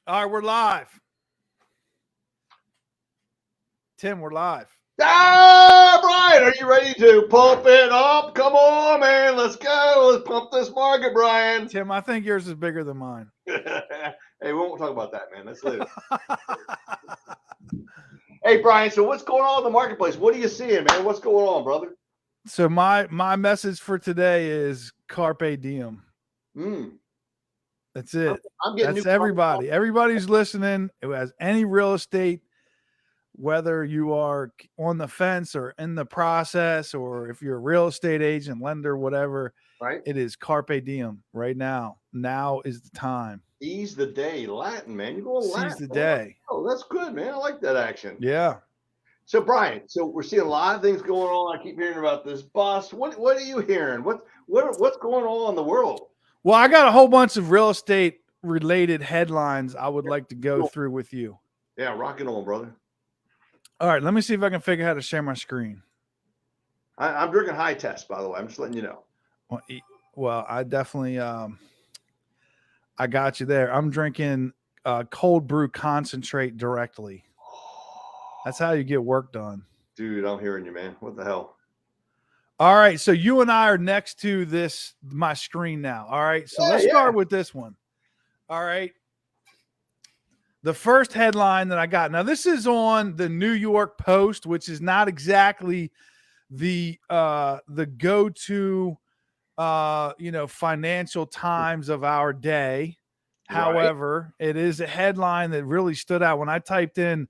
All right, we're live. Tim, we're live. Ah, Brian, are you ready to pump it up? Come on, man. Let's go. Let's pump this market, Brian. Tim, I think yours is bigger than mine. Hey, we won't talk about that, man. Let's leave it. Hey, Brian, so what's going on in the marketplace? What are you seeing, man? What's going on, brother? So my message for today is carpe diem. Mm, That's I'm, it. I'm getting new That's cars. everybody. Everybody's listening who has any real estate, whether you are on the fence or in the process, or if you're a real estate agent, lender, whatever. Right? It is carpe diem right now. Now is the time. Ease the day. Latin, man. You're going Seize Latin. the Man. day. Oh, that's good, man. I like that action. Yeah. So, Brian, so we're seeing a lot of things going on. I keep hearing about this bust. What are you hearing? What's going on in the world? Well, I got a whole bunch of real estate related headlines I would like to go through with you. Yeah, rock and roll, brother. All right, let me see if I can figure out how to share my screen. I'm drinking high test, by the way. I'm just letting you know. Well, I definitely I got you there. I'm drinking cold brew concentrate directly. That's how you get work done. Dude, I'm hearing you, man. What the hell? All right, so you and I are next to my screen now. All right, so let's start with this one. All right. The first headline that I got. Now, this is on the New York Post, which is not exactly the go-to Financial Times of our day. Right. However, it is a headline that really stood out when I typed in,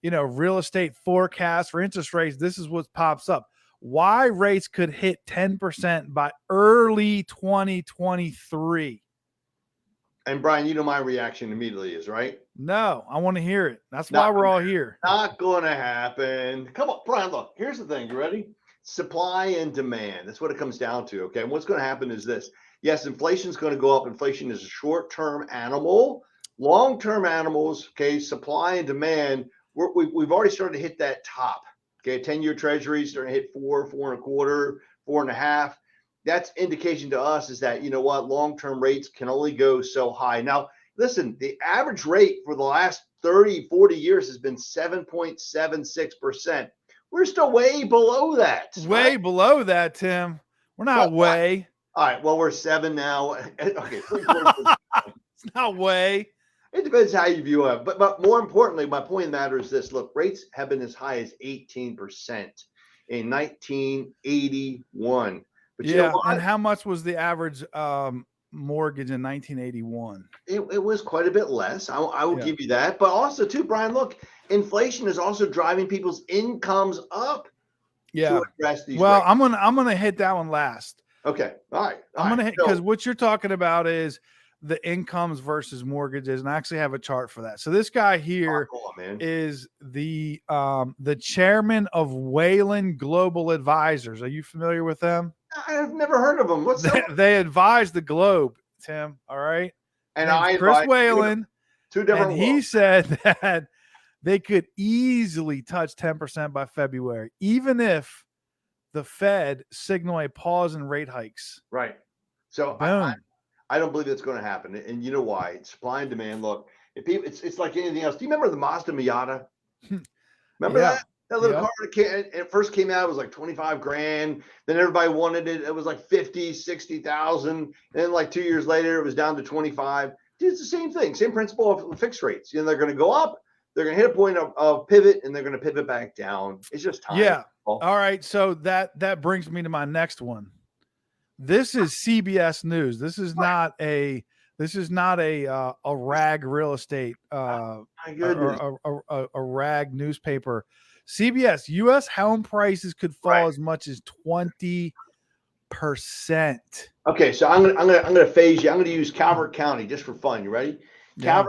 real estate forecast for interest rates. This is what pops up. Why rates could hit 10% by early 2023. And Brian, you know my reaction immediately is, right? No, I want to hear it. That's why we're all here. Not going to happen. Come on, Brian, look, here's the thing. You ready? Supply and demand. That's what it comes down to. Okay. And what's going to happen is this. Yes, inflation is going to go up. Inflation is a short-term animal. Long-term animals, okay, supply and demand, we've already started to hit that top. Okay, 10-year treasuries starting to hit 4.25, 4.5. That's indication to us is that, you know what, long-term rates can only go so high. Now, listen, the average rate for the last 30, 40 years has been 7.76%. We're still way below that. Way below that, Tim. We're not way. All right. Well, we're 7 now. Okay. It's not way. It depends how you view it. But more importantly, my point of the matter is this. Look, rates have been as high as 18% in 1981. But yeah. You know and how much was the average mortgage in 1981? It was quite a bit less. I will give you that. But also, too, Brian, look, inflation is also driving people's incomes up. Yeah. To address these well, rates. I'm gonna hit that one last. Okay. All right. I'm gonna hit because what you're talking about is the incomes versus mortgages, and I actually have a chart for that. So this guy here is the chairman of Whalen Global Advisors. Are you familiar with them? I've never heard of them. What's that? They advise the globe, Tim. All right. And I Chris Whalen. Two different. And he said that they could easily touch 10% by February, even if the Fed signal a pause in rate hikes. Right. So I don't believe that's going to happen. And you know why? It's supply and demand. Look, if people, it's like anything else. Do you remember the Mazda Miata? Remember that? That little car that it first came out, it was like 25 grand. Then everybody wanted it. It was like 50, 60,000. And then like 2 years later, it was down to 25. Dude, it's the same thing. Same principle of fixed rates. You know, they're going to go up. They're going to hit a point of pivot, and they're going to pivot back down. It's just time. Yeah. All right. So that brings me to my next one. This is CBS News. This is not a rag real estate a rag newspaper. CBS, U.S. home prices could fall as much as 20%. Okay, so I'm gonna phase you. I'm gonna use Calvert County just for fun. You ready? Yeah.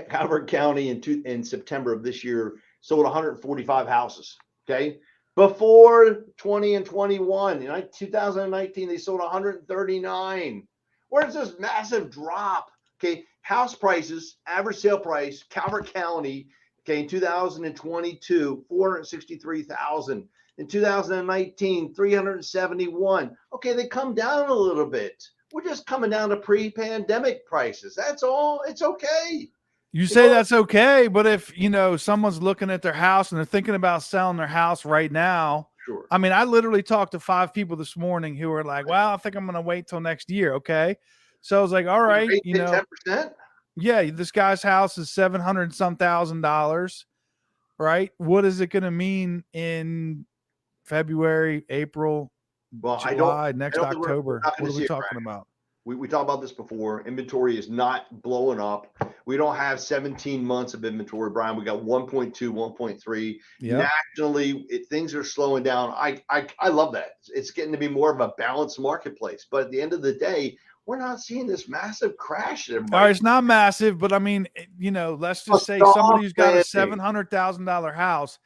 Calvert County in September of this year sold 145 houses. Okay. Before 20 and 21, in 2019, they sold 139. Where's this massive drop? Okay, house prices, average sale price, Calvert County, okay, in 2022, 463,000. In 2019, 371. Okay, they come down a little bit. We're just coming down to pre-pandemic prices. That's all. It's okay. You say that's okay, but if someone's looking at their house and they're thinking about selling their house right now, Sure. I mean, I literally talked to 5 people this morning who were like, "Well, I think I'm going to wait till next year." Okay, so I was like, "All right, 10%. yeah, this guy's house is $700,000, right? What is it going to mean in February, April, Well, July, I next don't think we're October? not What going are to we see a talking crash. about?" We talked about this before. Inventory is not blowing up. We don't have 17 months of inventory, Brian. We got 1.2, 1.3. Yeah. Nationally, things are slowing down. I love that. It's getting to be more of a balanced marketplace. But at the end of the day, we're not seeing this massive crash. All right, it's not massive, but I mean, let's A just say somebody soft who's got a landing. $700,000 house.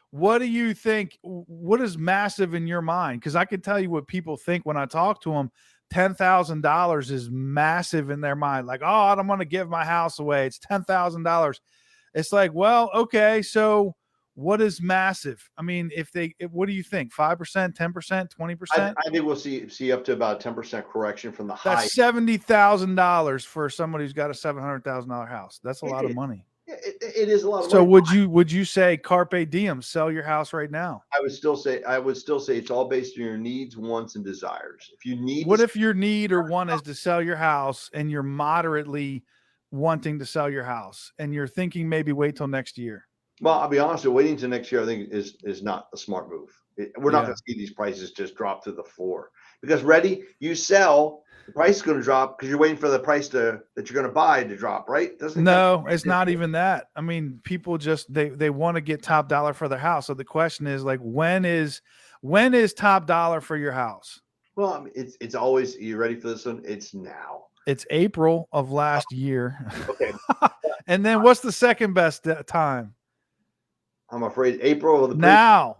What do you think? What is massive in your mind? Because I can tell you what people think when I talk to them. $10,000 is massive in their mind. Like, oh, I don't want to give my house away. It's $10,000. It's like, well, okay, so what is massive? I mean, what do you think? 5%, 10%, 20%? I think we'll see up to about 10% correction from the high. That's $70,000 for somebody who's got a $700,000 house. That's a lot of money. It is a lot of So money. would you say carpe diem, sell your house right now? I would still say it's all based on your needs, wants, and desires. If you need What to, if your need or want is to sell your house and you're moderately wanting to sell your house and you're thinking maybe wait till next year? well, I'll be honest, waiting to next year, I think is not a smart move. We're not Yeah. going to see these prices just drop to the floor because you sell, the price is going to drop because you're waiting for the price that you're going to buy to drop, right? Doesn't it kind No, it's not even that. I mean, people just they want to get top dollar for their house. So the question is like when is top dollar for your house? Well, I mean, it's always, you ready for this one? It's now. It's April of last year. Okay. And then what's the second best time? I'm afraid April of the Now,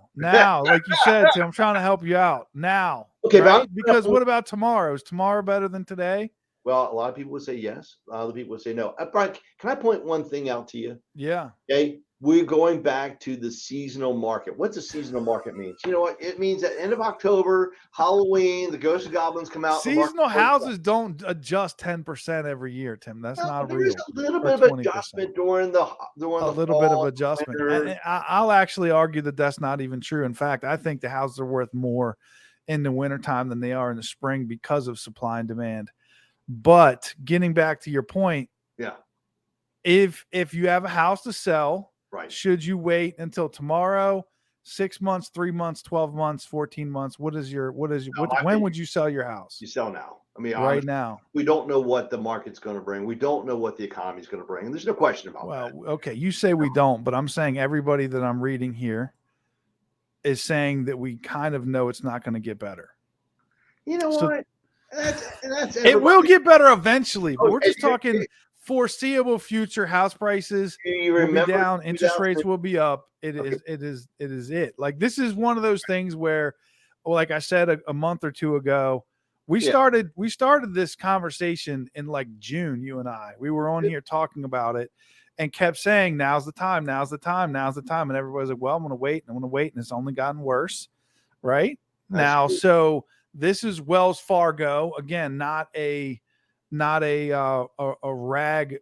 like you said, Tim, I'm trying to help you out now. Okay, Right? Because what about tomorrow? Is tomorrow better than today? well, a lot of people would say yes. A lot of people would say no. Brian, can I point one thing out to you? Yeah. Okay, we're going back to the seasonal market. What's a seasonal market means? You know what? It means at end of October, Halloween, the ghosts and goblins come out. Seasonal houses don't adjust 10% every year, Tim. That's not There is real. a little Or bit of 20%. adjustment during the A little bit of fall, adjustment. winter. I'll actually argue that that's not even true. In fact, I think the houses are worth more in the wintertime than they are in the spring because of supply and demand. But getting back to your point, Yeah, if you have a house to sell, right. should you wait until tomorrow, 6 months, 3 months, 12 months, 14 months? When would you sell your house? You sell now. I mean, Right honestly, now. we don't know what the market's going to bring. We don't know what the economy is going to bring. And there's no question about that. Well, okay, you say we don't, but I'm saying everybody that I'm reading here is saying that we kind of know it's not going to get better. You know So what? That's it will get better eventually, but we're Okay, just talking foreseeable future. House prices you will be remember down, interest 2000 rates will be up. Okay. It is it. Like this is one of those things where, well, like I said a month or two ago, we Yeah. started this conversation in like June. You and I, we were on here talking about it and kept saying, "Now's the time, now's the time, now's the time," and everybody's like, "Well, I'm going to wait, and it's only gotten worse, right That's now." true. So this is Wells Fargo again, not a rag,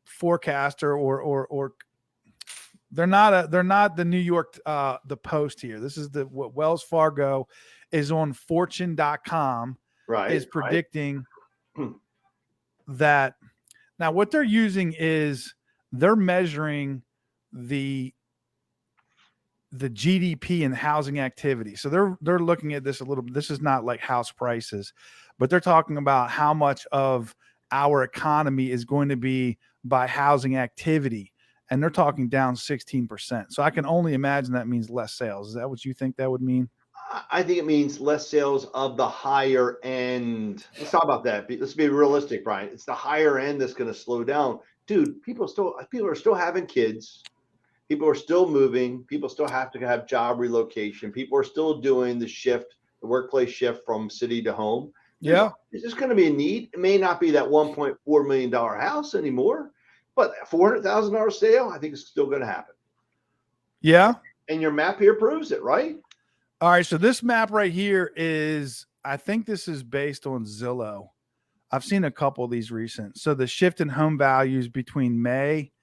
forecaster or they're not the New York the Post here. This is what Wells Fargo is on fortune.com is Right. predicting that. Now what they're using is they're measuring the GDP and housing activity. So they're looking at this a little bit. This is not like house prices, but they're talking about how much of our economy is going to be by housing activity. And they're talking down 16%. So I can only imagine that means less sales. Is that what you think that would mean? I think it means less sales of the higher end. Let's talk about that. Let's be realistic, Brian. It's the higher end that's going to slow down. Dude, people are still having kids. People are still moving. People still have to have job relocation. People are still doing the workplace shift from city to home. Yeah. There's just going to be a need. It may not be that $1.4 million house anymore, but a $400,000 sale, I think it's still going to happen. Yeah. And your map here proves it, right? All right. So this map right here is, I think this is based on Zillow. I've seen a couple of these recent. So the shift in home values between May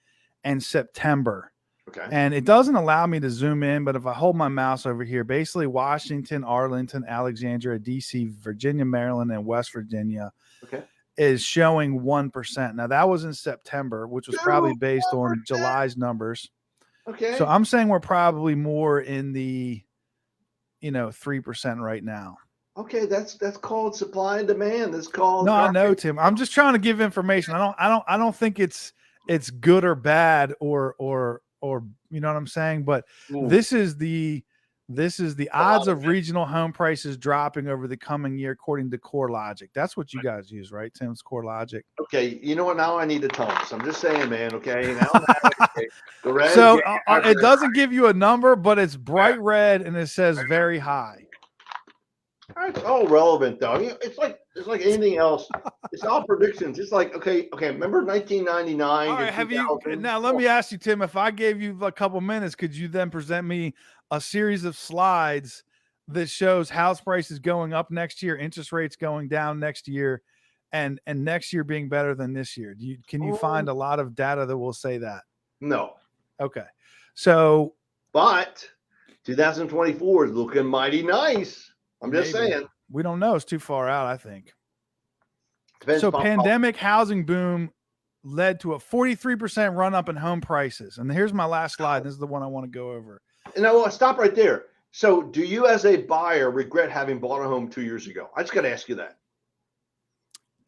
and September. Okay. And it doesn't allow me to zoom in, but if I hold my mouse over here, basically Washington, Arlington, Alexandria, DC, Virginia, Maryland, and West Virginia Okay. is showing 1%. Now that was in September, which was probably based on July's numbers. Okay. So I'm saying we're probably more in the 3% right now. Okay, that's called supply and demand. That's called. No, I know, Tim. I'm just trying to give information. I don't think it's good or bad or you know what I'm saying. But this is the odds of regional home prices dropping over the coming year according to CoreLogic. That's what you guys use, right, Tim? It's CoreLogic. Okay, you know what? Now I need to tell us. I'm just saying, man. Okay, now the red. So it doesn't give you a number, but it's bright red and it says very high. It's all relevant, though. It's like anything else. It's all predictions. It's like okay. Remember 1999? All right, have you now? Let me ask you, Tim. If I gave you a couple minutes, could you then present me a series of slides that shows house prices going up next year, interest rates going down next year, and next year being better than this year? Can you find a lot of data that will say that? No. Okay, so but 2024 is looking mighty nice. I'm just saying. We don't know. It's too far out, I think. So pandemic housing boom led to a 43% run up in home prices. And here's my last slide. This is the one I want to go over. And I want to stop right there. So do you as a buyer regret having bought a home 2 years ago? I just got to ask you that.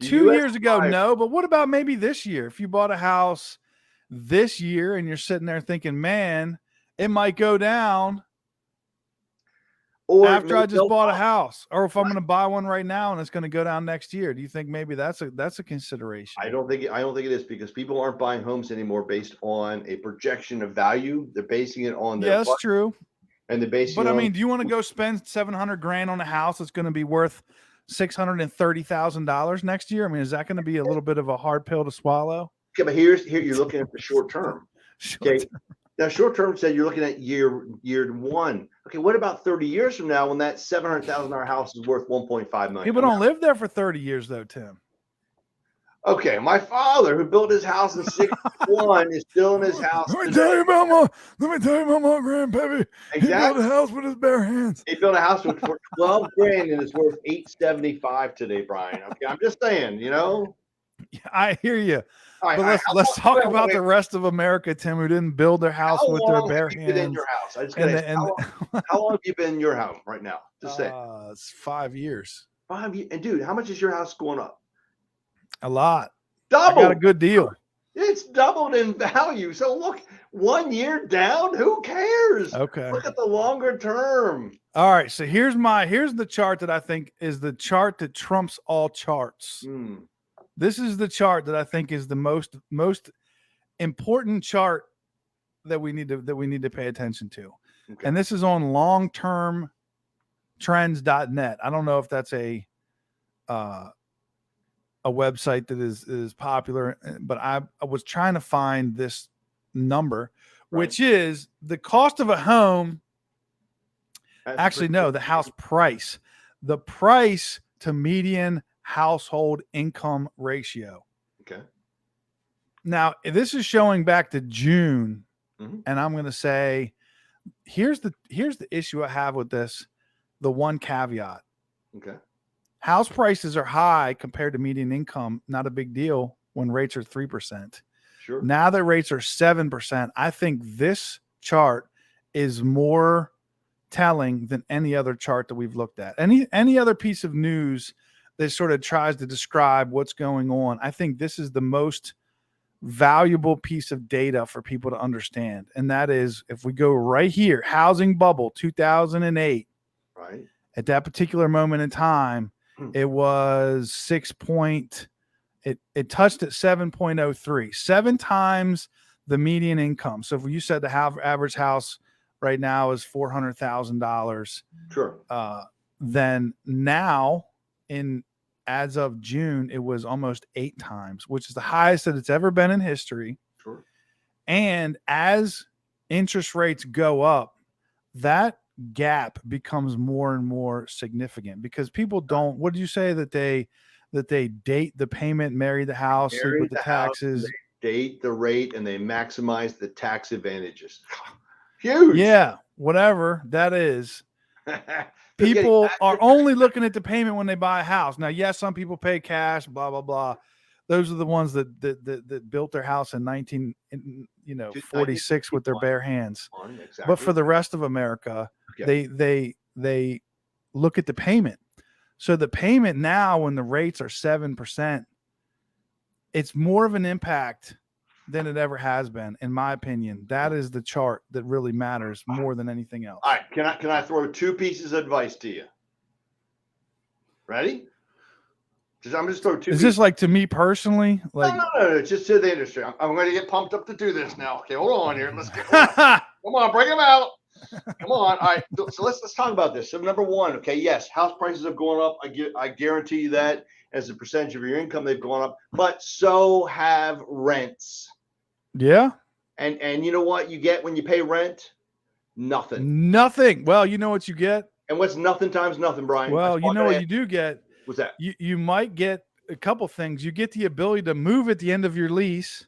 2 years ago, no. But what about maybe this year? If you bought a house this year and you're sitting there thinking, man, it might go down. Or after I just bought a house, or if I'm going to buy one right now and it's going to go down next year, do you think maybe that's a consideration? I don't think it is, because people aren't buying homes anymore based on a projection of value. They're basing it on their that's true. And they're basing. But I mean, do you want to go spend $700,000 on a house that's going to be worth $630,000 next year? I mean, is that going to be a little bit of a hard pill to swallow? Okay, but here you're looking at the short term. Okay. Now, short term said you're looking at year one. Okay, what about 30 years from now when that $700,000 house is worth $1.5 million? People don't live there for 30 years, though, Tim. Okay, my father, who built his house in '61, is still in his house. Let me tell you about my grandpappy. Exactly. He built a house with his bare hands. He built a house for $12,000 and it's worth $875 today, Brian. Okay, I'm just saying, I hear you. But let's talk about the rest of America, Tim, who didn't build their house with their bare hands. In your house? I just how long have you been in your home right now? Just say. It's 5 years. 5 years. And dude, how much is your house going up? A lot. Double. I got a good deal. It's doubled in value. So look, 1 year down, who cares? Okay. Look at the longer term. All right. So here's the chart that I think is the chart that trumps all charts. This is the chart that I think is the most important chart that we need to pay attention to. Okay. And this is on longtermtrends.net. I don't know if that's a website that is popular, but I was trying to find this number, which is the cost of a home. Actually, no, the house price. The price to median household income ratio. Okay. Now, this is showing back to June, and I'm going to say, here's the issue I have with this. The one caveat. Okay. House prices are high compared to median income. Not a big deal when rates are 3%. Sure. Now that rates are 7%, I think this chart is more telling than any other chart that we've looked at. Any other piece of news that sort of tries to describe what's going on, I think this is the most valuable piece of data for people to understand. And that is, if we go right here, housing bubble 2008, right? At that particular moment in time, it was it touched at 7.03, 7 times the median income. So if you said the average house right now is $400,000, sure. Then now as of June, it was almost 8 times, which is the highest that it's ever been in history. Sure. And as interest rates go up, that gap becomes more and more significant because people don't, what did you say that they that they date the payment, marry the house, sleep Marry with the the house, taxes. they date the rate, and they maximize the tax advantages. Huge. Yeah, whatever that is. People are only looking at the payment when they buy a house. Now, yes, some people pay cash, blah blah blah. Those are the ones that built their house in 46 with their bare hands. Exactly. But for the rest of America, they look at the payment. So the payment now, when the rates are 7%, it's more of an impact than it ever has been, in my opinion. That is the chart that really matters more than anything else. All right, can I throw 2 pieces of advice to you? Ready? I'm just throwing 2. Is this like to me personally? Like no, just to the industry. I'm going to get pumped up to do this now. Okay, hold on here. Let's get come on, bring them out. Come on. All right, so let's talk about this. So number 1, okay, yes, house prices have gone up. I guarantee you that as a percentage of your income, they've gone up, but so have rents. Yeah. And you know what you get when you pay rent? Nothing. Nothing. Well, you know what you get? And what's nothing times nothing, Brian? Well, you know what you do get? What's that? You might get a couple things. You get the ability to move at the end of your lease.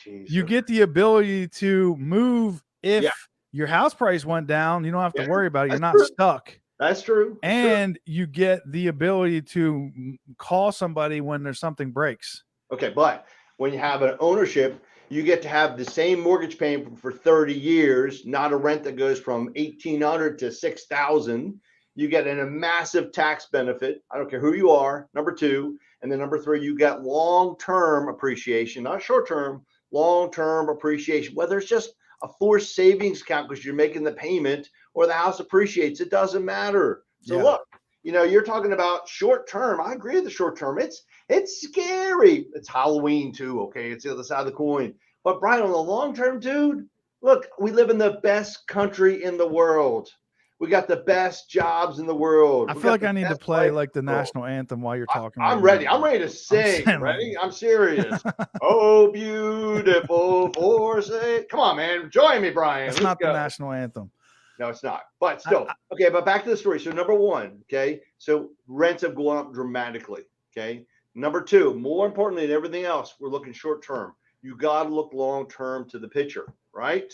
You get the ability to move if your house price went down. You don't have to worry about it. You're not stuck. That's true. And you get the ability to call somebody when there's something breaks. Okay, but when you have an ownership, you get to have the same mortgage payment for 30 years, not a rent that goes from $1,800 to $6,000. You get a massive tax benefit. I don't care who you are. Number 2. And then number 3, you get long-term appreciation, not short-term, long-term appreciation, whether it's just a forced savings account because you're making the payment or the house appreciates. It doesn't matter. So look, you're talking about short-term. I agree with the short-term. It's scary. It's Halloween too. Okay. It's the other side of the coin. But Brian, on the long-term, dude, look, we live in the best country in the world. We got the best jobs in the world. I feel like I need to play like the national anthem while you're talking. I'm ready. I'm ready to sing. Ready? I'm serious. Oh, beautiful forsake. Come on, man. Join me, Brian. It's not the national anthem. No, it's not. But still. Okay, but back to the story. So number 1, okay. So rents have gone up dramatically. Okay. Number 2, more importantly than everything else, we're looking short term. You got to look long term to the picture, right?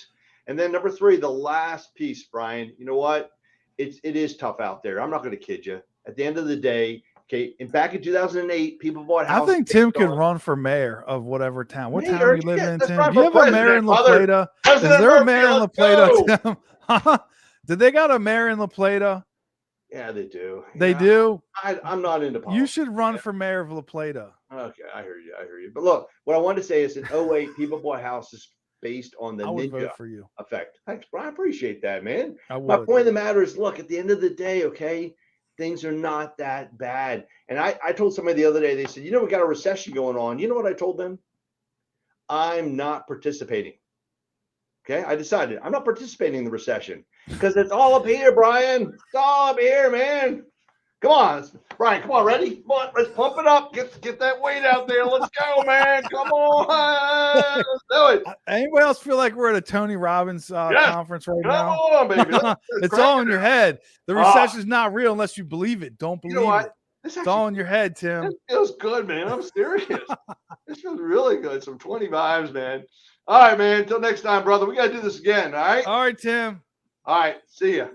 And then number 3, the last piece, Brian, you know what? It is tough out there. I'm not going to kid you. At the end of the day, okay, back in 2008, people bought houses. I think Tim could run for mayor of whatever town. What town are you living in, Tim? Do you have a mayor in La Plata? Is there a mayor in La Plata, Tim? Did they got a mayor in La Plata? Yeah, they do. They do? I'm not into politics. You should run for mayor of La Plata. Okay, I hear you. But look, what I wanted to say is in 2008, people bought houses based on the ninja effect. Thanks, Brian. I appreciate that, man. My point of the matter is, look, at the end of the day, okay, things are not that bad. And I told somebody the other day, they said, we got a recession going on. You know what I told them? I'm not participating. Okay, I decided I'm not participating in the recession because it's all up here, Brian. It's all up here, man. Come on, Brian. Come on, ready? Come on, let's pump it up. Get that weight out there. Let's go, man. Come on, let's do it. Anybody else feel like we're at a Tony Robbins conference right now? Come on, baby. It's all in your head. The recession is not real unless you believe it. Don't believe it. It's all in your head, Tim. It feels good, man. I'm serious. This feels really good. Some 20 vibes, man. All right, man. Until next time, brother. We got to do this again. All right. All right, Tim. All right. See ya.